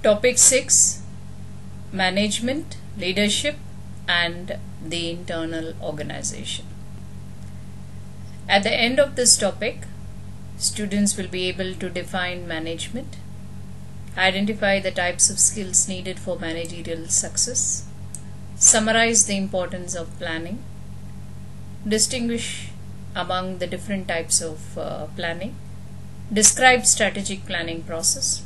Topic 6: Management, Leadership and the Internal Organization. At the end of this topic, students will be able to define management, identify the types of skills needed for managerial success, summarize the importance of planning, distinguish among the different types of planning, describe strategic planning process,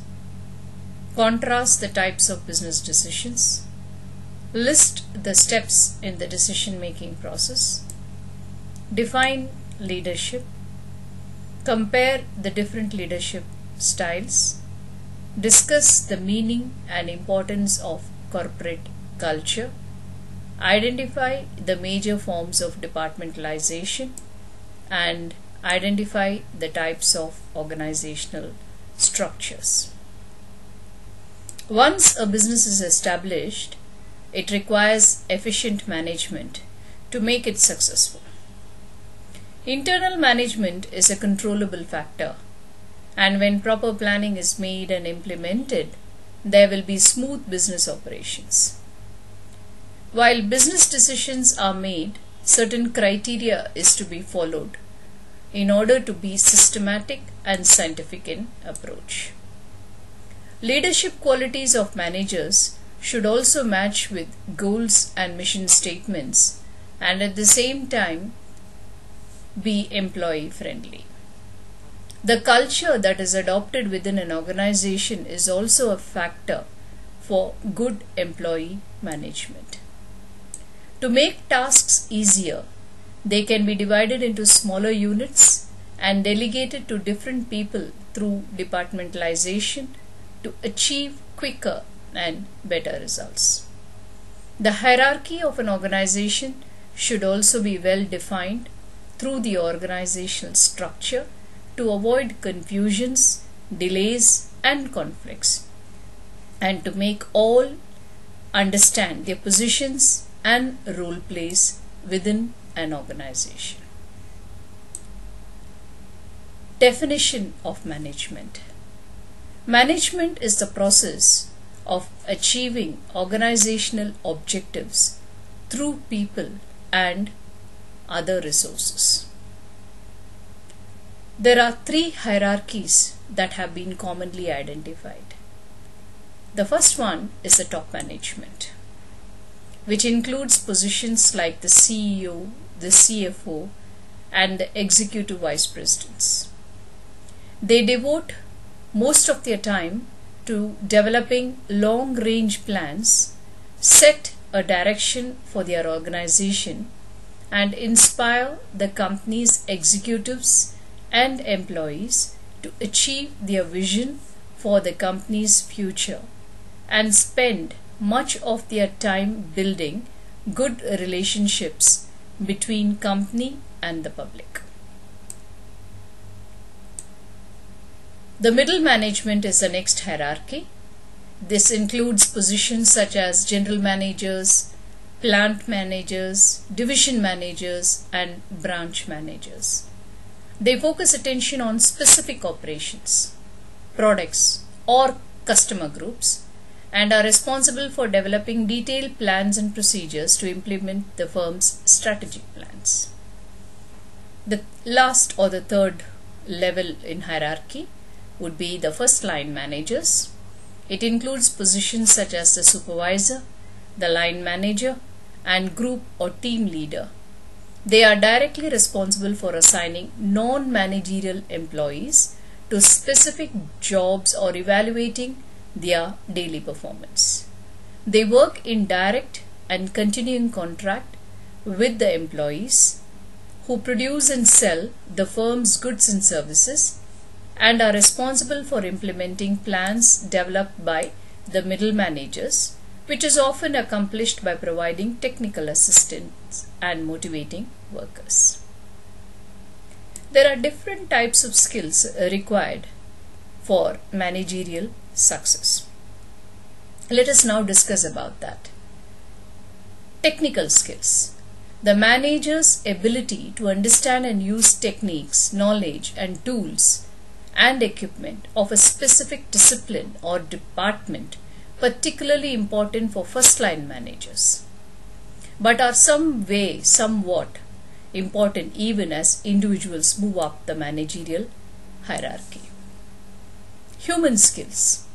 contrast the types of business decisions, list the steps in the decision-making process, define leadership, compare the different leadership styles, discuss the meaning and importance of corporate culture, identify the major forms of departmentalization, and identify the types of organizational structures. Once a business is established, it requires efficient management to make it successful. Internal management is a controllable factor, and when proper planning is made and implemented, there will be smooth business operations. While business decisions are made, certain criteria is to be followed in order to be systematic and scientific in approach. Leadership qualities of managers should also match with goals and mission statements, and at the same time be employee friendly. The culture that is adopted within an organization is also a factor for good employee management. To make tasks easier, they can be divided into smaller units and delegated to different people through departmentalization to achieve quicker and better results. The hierarchy of an organization should also be well defined through the organizational structure to avoid confusions, delays and conflicts, and to make all understand their positions and role plays within an organization. Definition of management. Management is the process of achieving organizational objectives through people and other resources. There are three hierarchies that have been commonly identified. The first one is the top management, which includes positions like the CEO, the CFO, and the executive vice presidents. They devote most of their time to developing long-range plans, set a direction for their organization, and inspire the company's executives and employees to achieve their vision for the company's future, and spend much of their time building good relationships between company and the public. The middle management is the next hierarchy. This includes positions such as general managers, plant managers, division managers, and branch managers. They focus attention on specific operations, products, or customer groups, and are responsible for developing detailed plans and procedures to implement the firm's strategic plans. The last or the third level in hierarchy would be the first line managers. It includes positions such as the supervisor, the line manager, and group or team leader. They are directly responsible for assigning non-managerial employees to specific jobs or evaluating their daily performance. They work in direct and continuing contact with the employees who produce and sell the firm's goods and services, and are responsible for implementing plans developed by the middle managers, which is often accomplished by providing technical assistance and motivating workers. There are different types of skills required for managerial success. Let us now discuss about that. Technical skills. The manager's ability to understand and use techniques, knowledge, and tools and equipment of a specific discipline or department particularly important for first-line managers, but are somewhat important even as individuals move up the managerial hierarchy. Human skills.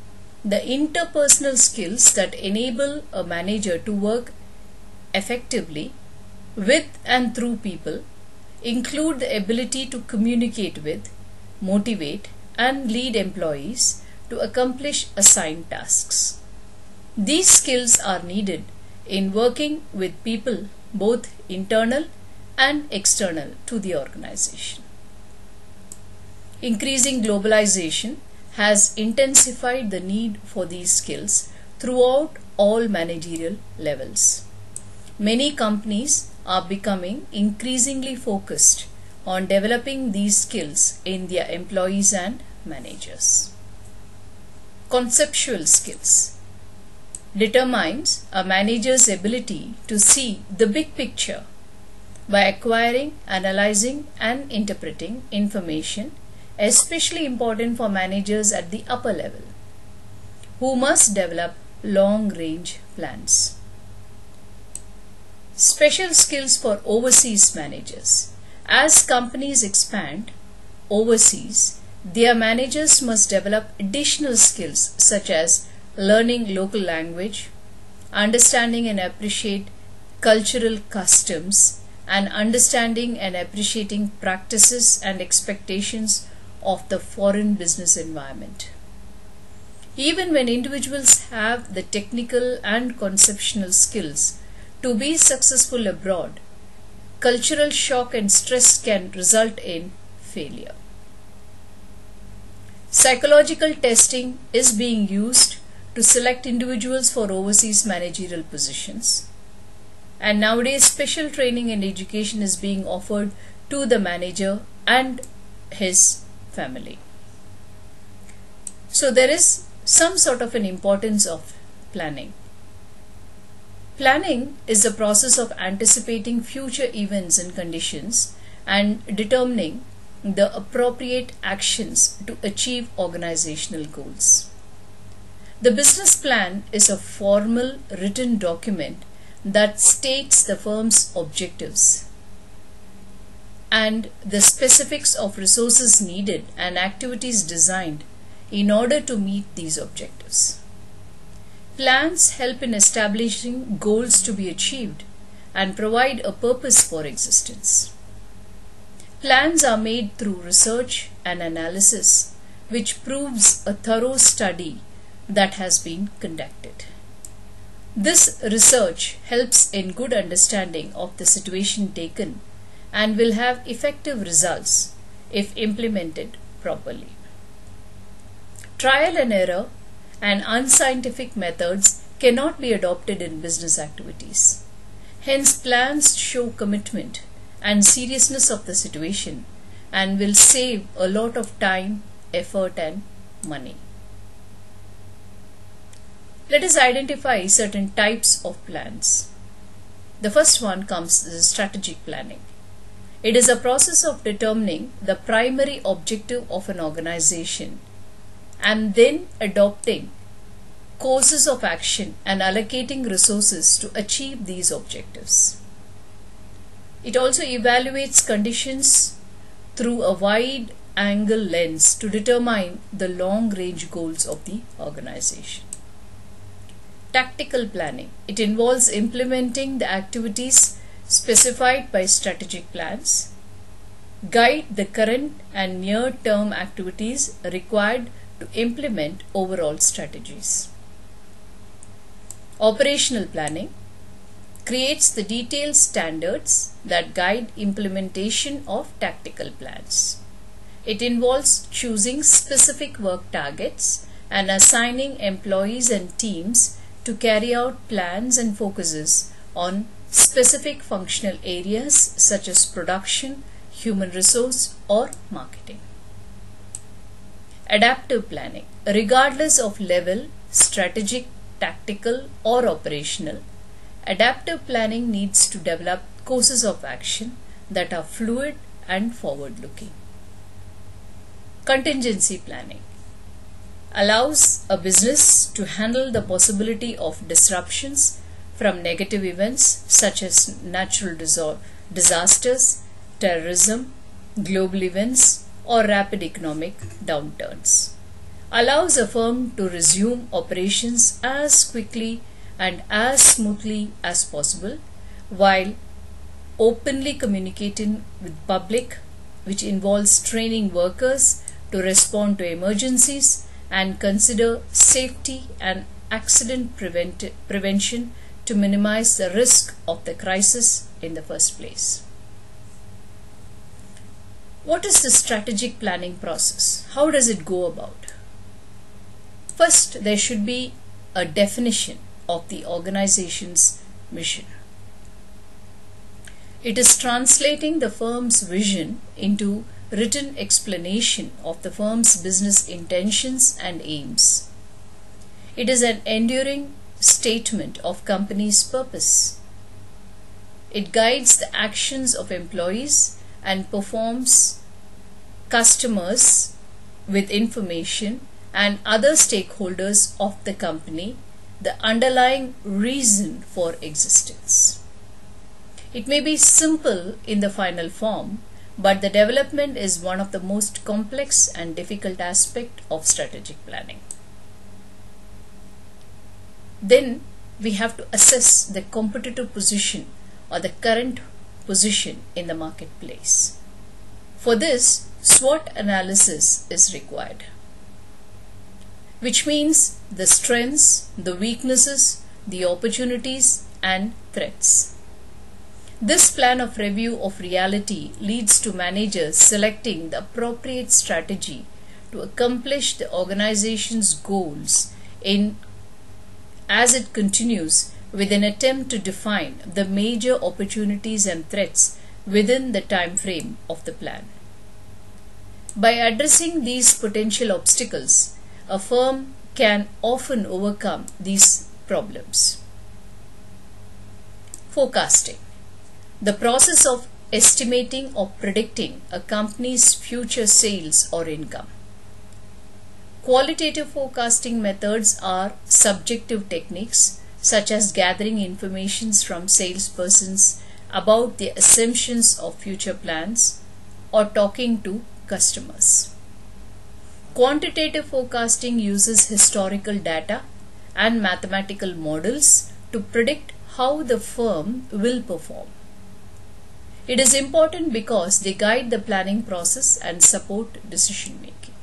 The interpersonal skills that enable a manager to work effectively with and through people include the ability to communicate with, motivate, and lead employees to accomplish assigned tasks. These skills are needed in working with people, both internal and external to the organization. Increasing globalization has intensified the need for these skills throughout all managerial levels. Many companies are becoming increasingly focused on developing these skills in their employees and managers. Conceptual skills determines a manager's ability to see the big picture by acquiring, analyzing, and interpreting information, especially important for managers at the upper level, who must develop long-range plans. Special skills for overseas managers. As companies expand overseas, their managers must develop additional skills such as learning local language, understanding and appreciate cultural customs, and understanding and appreciating practices and expectations of the foreign business environment. Even when individuals have the technical and conceptual skills to be successful abroad, cultural shock and stress can result in failure. Psychological testing is being used to select individuals for overseas managerial positions. And nowadays, special training and education is being offered to the manager and his family. So there is some sort of an importance of planning. Planning is the process of anticipating future events and conditions and determining the appropriate actions to achieve organizational goals. The business plan is a formal written document that states the firm's objectives and the specifics of resources needed and activities designed in order to meet these objectives. Plans help in establishing goals to be achieved and provide a purpose for existence. Plans are made through research and analysis, which proves a thorough study that has been conducted. This research helps in good understanding of the situation taken and will have effective results if implemented properly. Trial and error and unscientific methods cannot be adopted in business activities. Hence, plans show commitment and seriousness of the situation and will save a lot of time, effort, and money. Let us identify certain types of plans. The first one comes as strategic planning. It is a process of determining the primary objective of an organization and then adopting courses of action and allocating resources to achieve these objectives. It also evaluates conditions through a wide-angle lens to determine the long-range goals of the organization. Tactical planning. It involves implementing the activities specified by strategic plans, guide the current and near-term activities required to implement overall strategies. Operational planning creates the detailed standards that guide implementation of tactical plans. It involves choosing specific work targets and assigning employees and teams to carry out plans and focuses on specific functional areas such as production, human resource, or marketing. Adaptive planning. Regardless of level, strategic, tactical, or operational, adaptive planning needs to develop courses of action that are fluid and forward-looking. Contingency planning. allows a business to handle the possibility of disruptions from negative events such as natural disasters, terrorism, global events, or rapid economic downturns. Allows a firm to resume operations as quickly and as smoothly as possible while openly communicating with public, which involves training workers to respond to emergencies and consider safety and accident prevention to minimize the risk of the crisis in the first place. What is the strategic planning process? How does it go about? First, there should be a definition of the organization's mission. It is translating the firm's vision into written explanation of the firm's business intentions and aims. It is an enduring statement of company's purpose. It guides the actions of employees and performs customers with information and other stakeholders of the company the underlying reason for existence. It may be simple in the final form, but the development is one of the most complex and difficult aspects of strategic planning. Then we have to assess the competitive position or the current position in the marketplace. For this, SWOT analysis is required, which means the strengths, the weaknesses, the opportunities, and threats. This plan of review of reality leads to managers selecting the appropriate strategy to accomplish the organization's goals as it continues with an attempt to define the major opportunities and threats within the time frame of the plan. By addressing these potential obstacles, a firm can often overcome these problems. Forecasting. The process of estimating or predicting a company's future sales or income. Qualitative forecasting methods are subjective techniques such as gathering information from salespersons about their assumptions of future plans or talking to customers. Quantitative forecasting uses historical data and mathematical models to predict how the firm will perform. It is important because they guide the planning process and support decision making.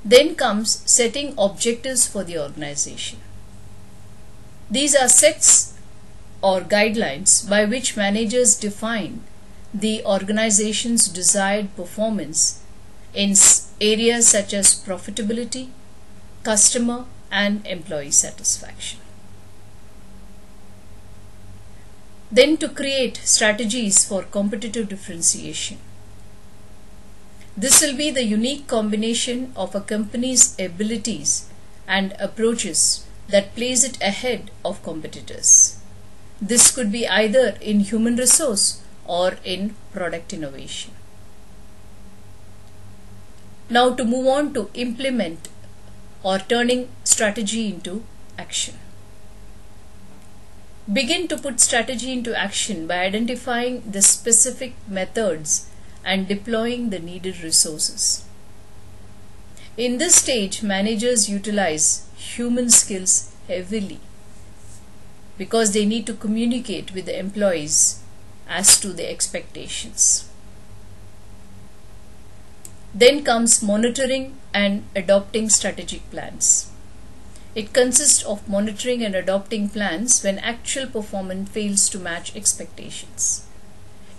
Then comes setting objectives for the organization. These are sets or guidelines by which managers define the organization's desired performance in areas such as profitability, customer, and employee satisfaction. Then to create strategies for competitive differentiation. This will be the unique combination of a company's abilities and approaches that place it ahead of competitors. This could be either in human resource or in product innovation. Now to move on to implement or turning strategy into action. Begin to put strategy into action by identifying the specific methods and deploying the needed resources. In this stage, managers utilize human skills heavily because they need to communicate with the employees as to their expectations. Then comes monitoring and adopting strategic plans. It consists of monitoring and adopting plans when actual performance fails to match expectations.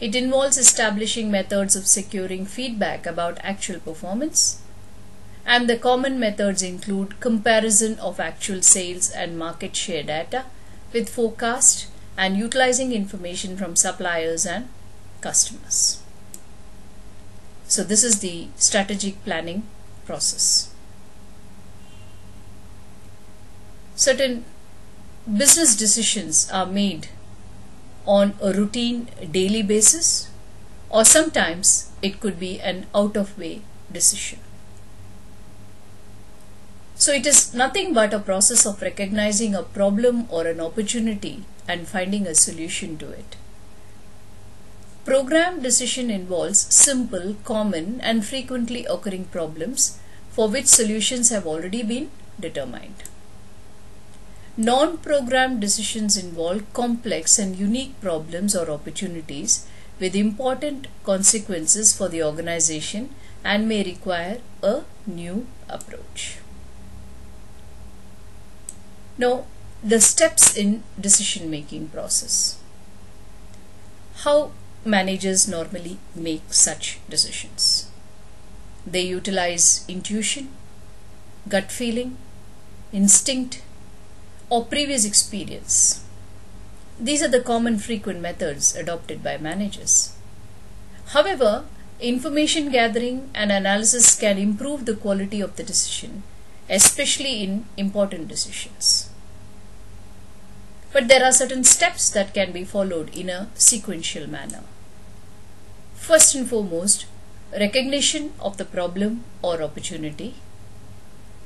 It involves establishing methods of securing feedback about actual performance, and the common methods include comparison of actual sales and market share data with forecast and utilizing information from suppliers and customers. So this is the strategic planning process. Certain business decisions are made on a routine daily basis, or sometimes it could be an out-of-way decision. So it is nothing but a process of recognizing a problem or an opportunity and finding a solution to it. Programmed decision involves simple, common, and frequently occurring problems for which solutions have already been determined. Non-programmed decisions involve complex and unique problems or opportunities with important consequences for the organization and may require a new approach. Now, the steps in decision-making process. How managers normally make such decisions? They utilize intuition, gut feeling, instinct, or previous experience. These are the common frequent methods adopted by managers. However, information gathering and analysis can improve the quality of the decision, especially in important decisions. But there are certain steps that can be followed in a sequential manner. First and foremost, recognition of the problem or opportunity,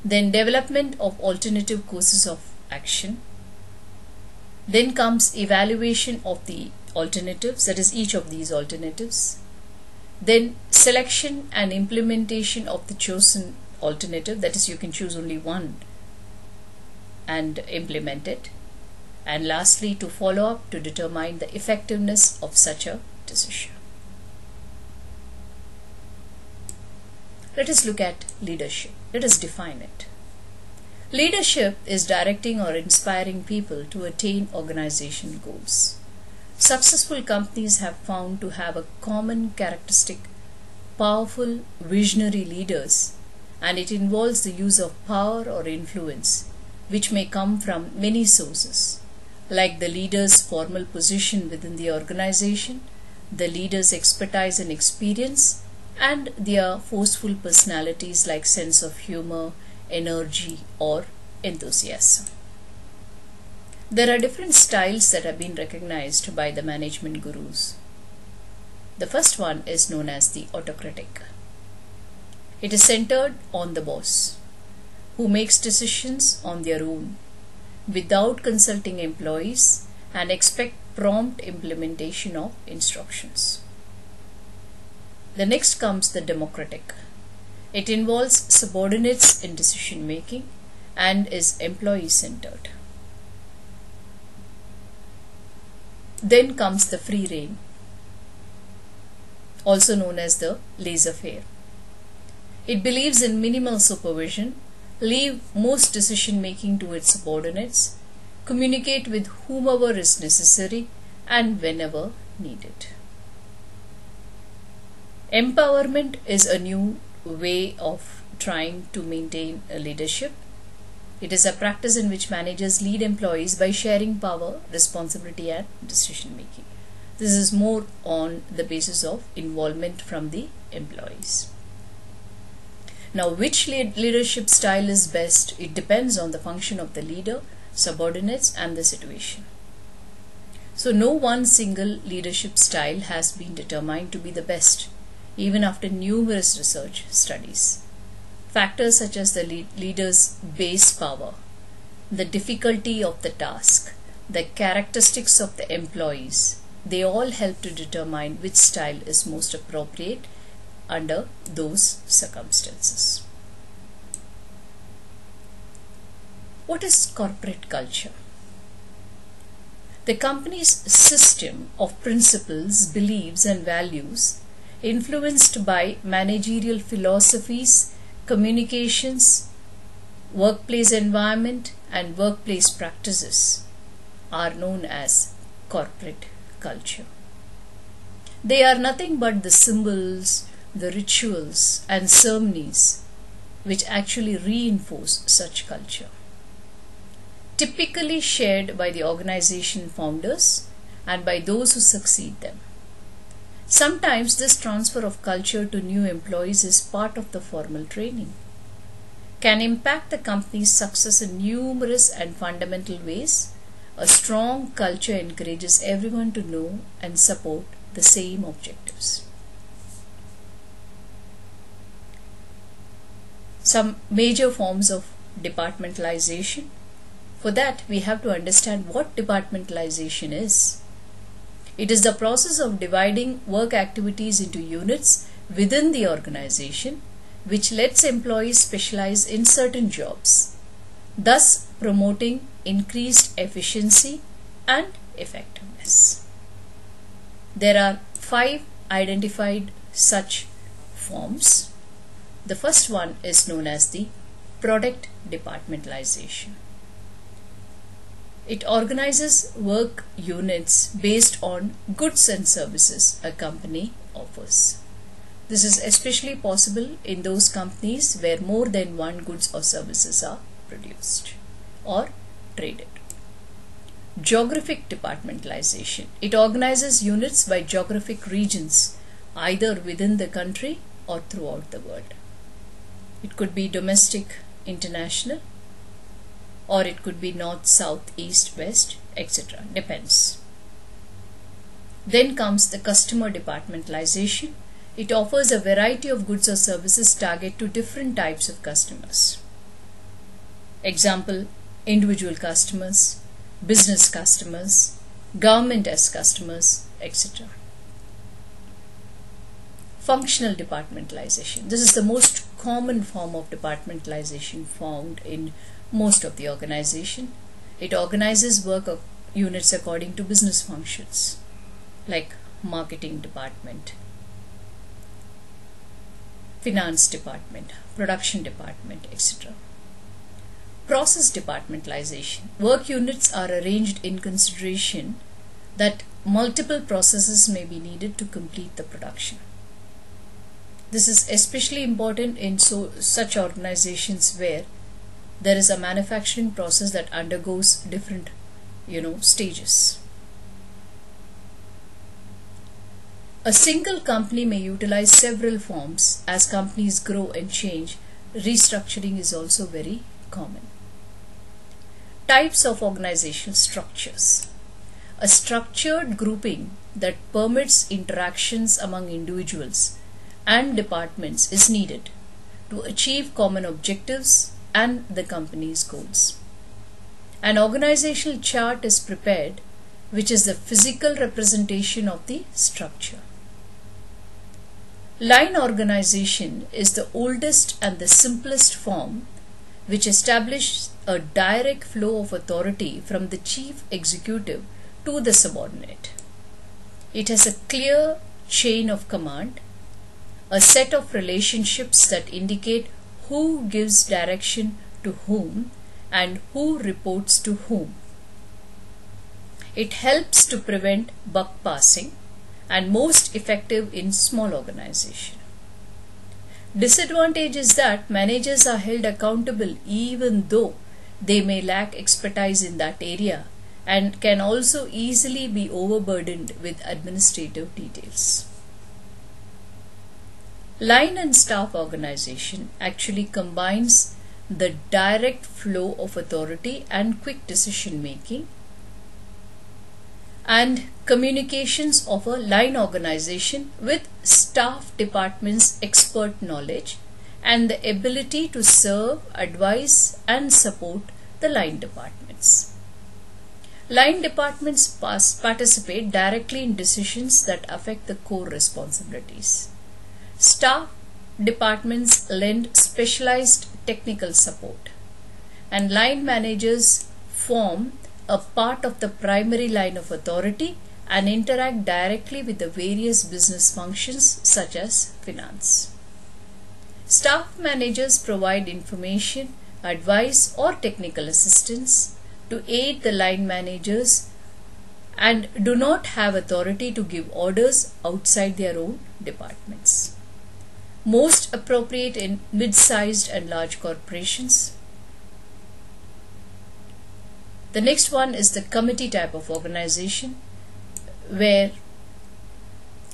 then development of alternative courses of action, then comes evaluation of the alternatives, that is each of these alternatives, then selection and implementation of the chosen alternative, that is you can choose only one and implement it, and lastly to follow up to determine the effectiveness of such a decision. Let us look at leadership. Let us define it. Leadership is directing or inspiring people to attain organizational goals. Successful companies have found to have a common characteristic: powerful, visionary leaders, and it involves the use of power or influence, which may come from many sources, like the leader's formal position within the organization, the leader's expertise and experience, and their forceful personalities like sense of humor, energy, or enthusiasm. There are different styles that have been recognized by the management gurus. The first one is known as the autocratic. It is centered on the boss, who makes decisions on their own without consulting employees and expect prompt implementation of instructions. The next comes the democratic. It involves subordinates in decision making and is employee centered. Then comes the free rein, also known as the laissez-faire. It believes in minimal supervision, leave most decision making to its subordinates, communicate with whomever is necessary and whenever needed. Empowerment is a new way of trying to maintain a leadership. It is a practice in which managers lead employees by sharing power, responsibility, and decision making. This is more on the basis of involvement from the employees. Now, which leadership style is best? It depends on the function of the leader, subordinates, and the situation. So, no one single leadership style has been determined to be the best, even after numerous research studies. Factors such as the leader's base power, the difficulty of the task, the characteristics of the employees, they all help to determine which style is most appropriate under those circumstances. What is corporate culture? The company's system of principles, beliefs, and values influenced by managerial philosophies, communications, workplace environment, and workplace practices are known as corporate culture. They are nothing but the symbols, the rituals, and ceremonies which actually reinforce such culture, typically shared by the organization founders and by those who succeed them. Sometimes this transfer of culture to new employees is part of the formal training, can impact the company's success in numerous and fundamental ways. A strong culture encourages everyone to know and support the same objectives. Some major forms of departmentalization. For that, we have to understand what departmentalization is. It is the process of dividing work activities into units within the organization, which lets employees specialize in certain jobs, thus promoting increased efficiency and effectiveness. There are 5 identified such forms. The first one is known as the product departmentalization. It organizes work units based on goods and services a company offers. This is especially possible in those companies where more than one goods or services are produced or traded. Geographic departmentalization. It organizes units by geographic regions, either within the country or throughout the world. It could be domestic, international, or it could be north, south, east, west, etc. Depends. Then comes the customer departmentalization. It offers a variety of goods or services targeted to different types of customers. Example, individual customers, business customers, government as customers, etc. Functional departmentalization. This is the most common form of departmentalization found in most of the organization. It organizes work units according to business functions like marketing department, finance department, production department, etc. Process departmentalization. Work units are arranged in consideration that multiple processes may be needed to complete the production. This is especially important in such organizations where there is a manufacturing process that undergoes different, stages. A single company may utilize several forms. As companies grow and change, restructuring is also very common. Types of organizational structures. A structured grouping that permits interactions among individuals and departments is needed to achieve common objectives and the company's goals. An organizational chart is prepared, which is the physical representation of the structure. Line organization is the oldest and the simplest form, which establishes a direct flow of authority from the chief executive to the subordinate. It has a clear chain of command, a set of relationships that indicate who gives direction to whom and who reports to whom. It helps to prevent buck passing and most effective in small organizations. Disadvantage is that managers are held accountable even though they may lack expertise in that area and can also easily be overburdened with administrative details. Line and staff organization actually combines the direct flow of authority and quick decision making and communications of a line organization with staff departments' expert knowledge and the ability to serve, advise and support the line departments. Line departments participate directly in decisions that affect the core responsibilities. Staff departments lend specialized technical support, and line managers form a part of the primary line of authority and interact directly with the various business functions such as finance. Staff managers provide information, advice or technical assistance to aid the line managers and do not have authority to give orders outside their own departments. Most appropriate in mid-sized and large corporations. The next one is the committee type of organization, where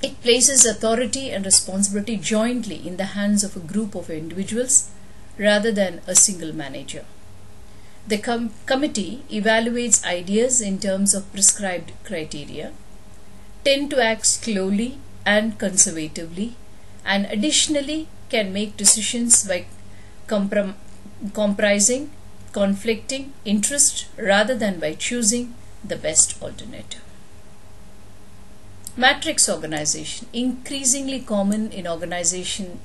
it places authority and responsibility jointly in the hands of a group of individuals rather than a single manager. The committee evaluates ideas in terms of prescribed criteria, tend to act slowly and conservatively, and additionally can make decisions by comprising conflicting interest rather than by choosing the best alternative. Matrix organization, increasingly common in organization,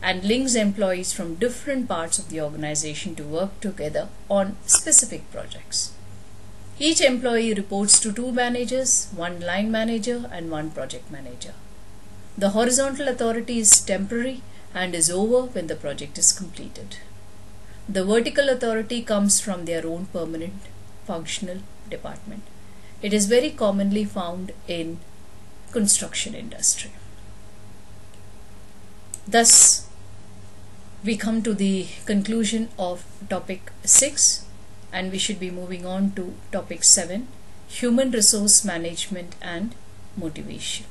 and links employees from different parts of the organization to work together on specific projects. Each employee reports to 2 managers, 1 line manager and 1 project manager. The horizontal authority is temporary and is over when the project is completed. The vertical authority comes from their own permanent functional department. It is very commonly found in construction industry. Thus, we come to the conclusion of topic 6, and we should be moving on to topic 7, human resource management and motivation.